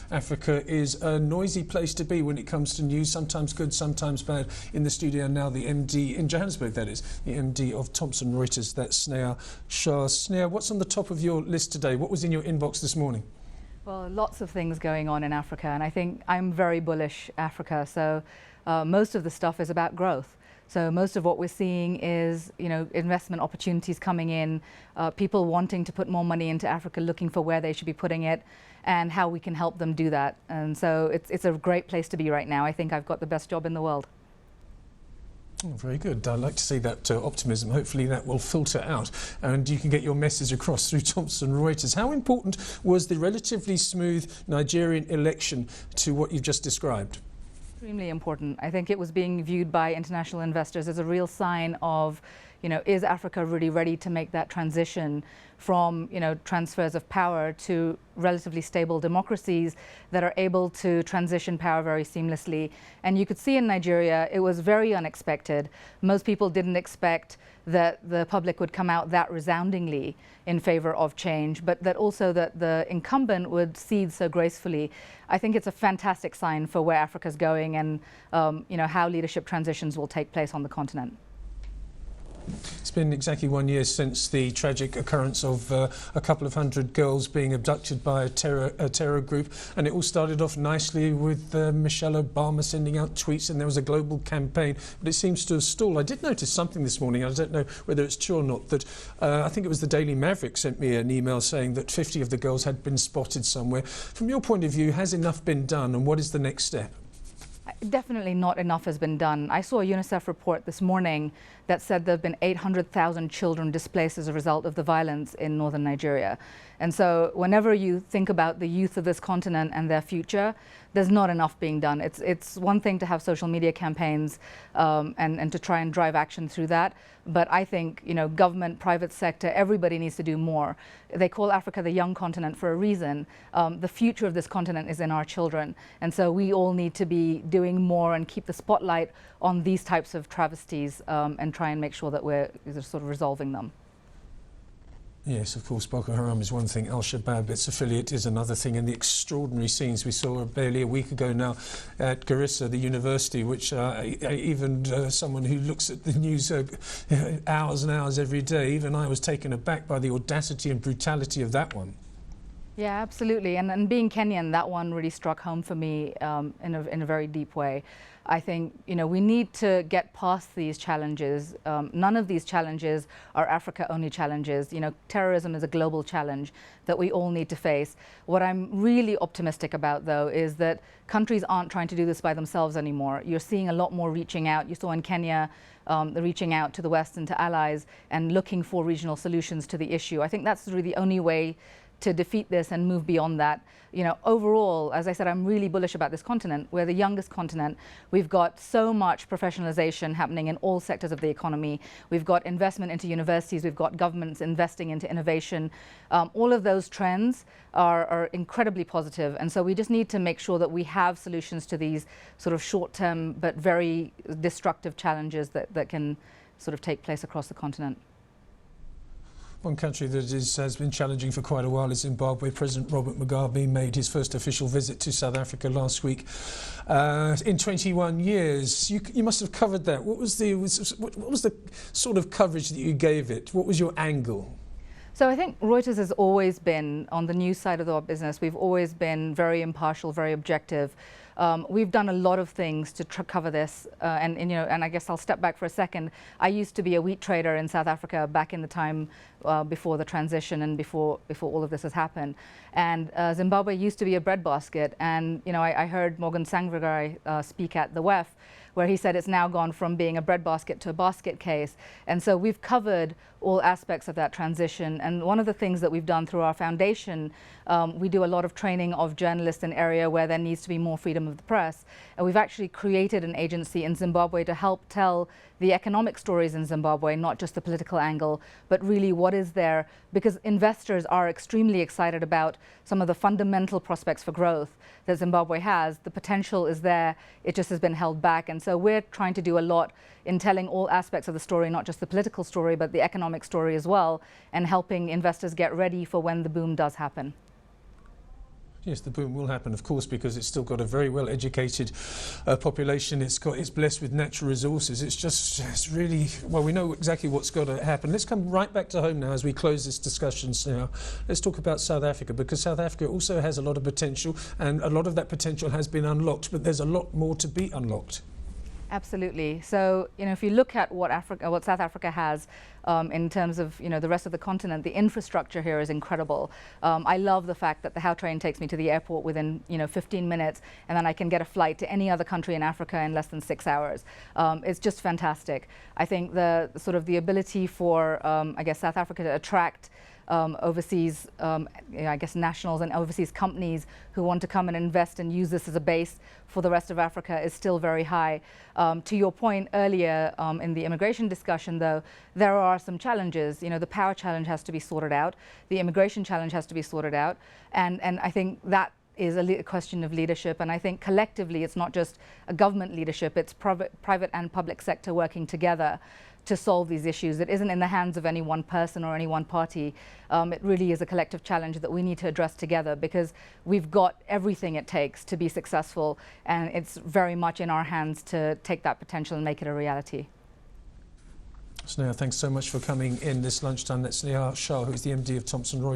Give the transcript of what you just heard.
Africa is a noisy place to be when it comes to news, sometimes good, sometimes bad. In the studio now, the MD, in Johannesburg that is, the MD of Thomson Reuters, that's Sneha Shah. Sneha, what's on the top of your list today? What was in your inbox this morning? Well, lots of things going on in Africa, and I think I'm very bullish Africa. So most of the stuff is about growth. So most of what we're seeing is, investment opportunities coming in, people wanting to put more money into Africa, looking for where they should be putting it and how we can help them do that. And so it's a great place to be right now. I think I've got the best job in the world. Oh, very good. I'd like to see that optimism. Hopefully that will filter out and you can get your message across through Thomson Reuters. How important was the relatively smooth Nigerian election to what you've just described? Extremely important. I think it was being viewed by international investors as a real sign of, is Africa really ready to make that transition from, transfers of power to relatively stable democracies that are able to transition power very seamlessly. And you could see in Nigeria, it was very unexpected. Most people didn't expect that the public would come out that resoundingly in favor of change, but that also that the incumbent would cede so gracefully. I think it's a fantastic sign for where Africa's going and how leadership transitions will take place on the continent. It's been exactly 1 year since the tragic occurrence of a couple of hundred girls being abducted by a terror group, and it all started off nicely with Michelle Obama sending out tweets, and there was a global campaign, but it seems to have stalled. I did notice something this morning, I don't know whether it's true or not, that I think it was the Daily Maverick sent me an email saying that 50 of the girls had been spotted somewhere. From your point of view, has enough been done, and what is the next step? Definitely not enough has been done. I saw a UNICEF report this morning that said there have been 800,000 children displaced as a result of the violence in northern Nigeria. And so whenever you think about the youth of this continent and their future, there's not enough being done. It's one thing to have social media campaigns and to try and drive action through that. But I think, government, private sector, everybody needs to do more. They call Africa the young continent for a reason. The future of this continent is in our children. And so we all need to be doing more and keep the spotlight on these types of travesties and try and make sure that we're sort of resolving them. Yes, of course, Boko Haram is one thing, Al-Shabaab, its affiliate, is another thing, and the extraordinary scenes we saw barely a week ago now at Garissa, the university, which even someone who looks at the news hours and hours every day, even I was taken aback by the audacity and brutality of that one. Yeah, absolutely. And being Kenyan, that one really struck home for me in a very deep way. I think, we need to get past these challenges. None of these challenges are Africa-only challenges. Terrorism is a global challenge that we all need to face. What I'm really optimistic about, though, is that countries aren't trying to do this by themselves anymore. You're seeing a lot more reaching out. You saw in Kenya, the reaching out to the West and to allies and looking for regional solutions to the issue. I think that's really the only way to defeat this and move beyond that. Overall, as I said, I'm really bullish about this continent. We're the youngest continent. We've got so much professionalization happening in all sectors of the economy. We've got investment into universities. We've got governments investing into innovation. All of those trends are incredibly positive. And so we just need to make sure that we have solutions to these sort of short-term but very destructive challenges that can sort of take place across the continent. One country that has been challenging for quite a while is Zimbabwe. President Robert Mugabe made his first official visit to South Africa last week in 21 years. You must have covered that. What was the sort of coverage that you gave it? What was your angle? So I think Reuters has always been, on the news side of our business, we've always been very impartial, very objective. We've done a lot of things to cover this, and I guess I'll step back for a second. I used to be a wheat trader in South Africa back in the time before the transition and before all of this has happened. And Zimbabwe used to be a breadbasket, and I heard Morgan Tsvangirai speak at the WEF, where he said it's now gone from being a breadbasket to a basket case. And so we've covered all aspects of that transition. And one of the things that we've done through our foundation, we do a lot of training of journalists in an area where there needs to be more freedom of the press. And we've actually created an agency in Zimbabwe to help tell the economic stories in Zimbabwe, not just the political angle, but really what is there, because investors are extremely excited about some of the fundamental prospects for growth that Zimbabwe has. The potential is there, it just has been held back. And so we're trying to do a lot in telling all aspects of the story, not just the political story, but the economic story as well, and helping investors get ready for when the boom does happen. Yes, the boom will happen, of course, because it's still got a very well-educated population. It's blessed with natural resources. It's really, well, we know exactly what's got to happen. Let's come right back to home now as we close this discussion now. Let's talk about South Africa, because South Africa also has a lot of potential, and a lot of that potential has been unlocked, but there's a lot more to be unlocked. Absolutely. So, if you look at what South Africa has in terms of, the rest of the continent, the infrastructure here is incredible. I love the fact that the How train takes me to the airport within, 15 minutes, and then I can get a flight to any other country in Africa in less than 6 hours. It's just fantastic. I think the the ability for, South Africa to attract overseas, nationals and overseas companies who want to come and invest and use this as a base for the rest of Africa is still very high. To your point earlier in the immigration discussion, though, there are some challenges. The power challenge has to be sorted out. The immigration challenge has to be sorted out. And I think that is a question of leadership. And I think collectively, it's not just a government leadership, it's private and public sector working together to solve these issues. It isn't in the hands of any one person or any one party. It really is a collective challenge that we need to address together, because we've got everything it takes to be successful, and it's very much in our hands to take that potential and make it a reality. Sneha, thanks so much for coming in this lunchtime. That's Sneha Shah, who's the MD of Thomson Reuters.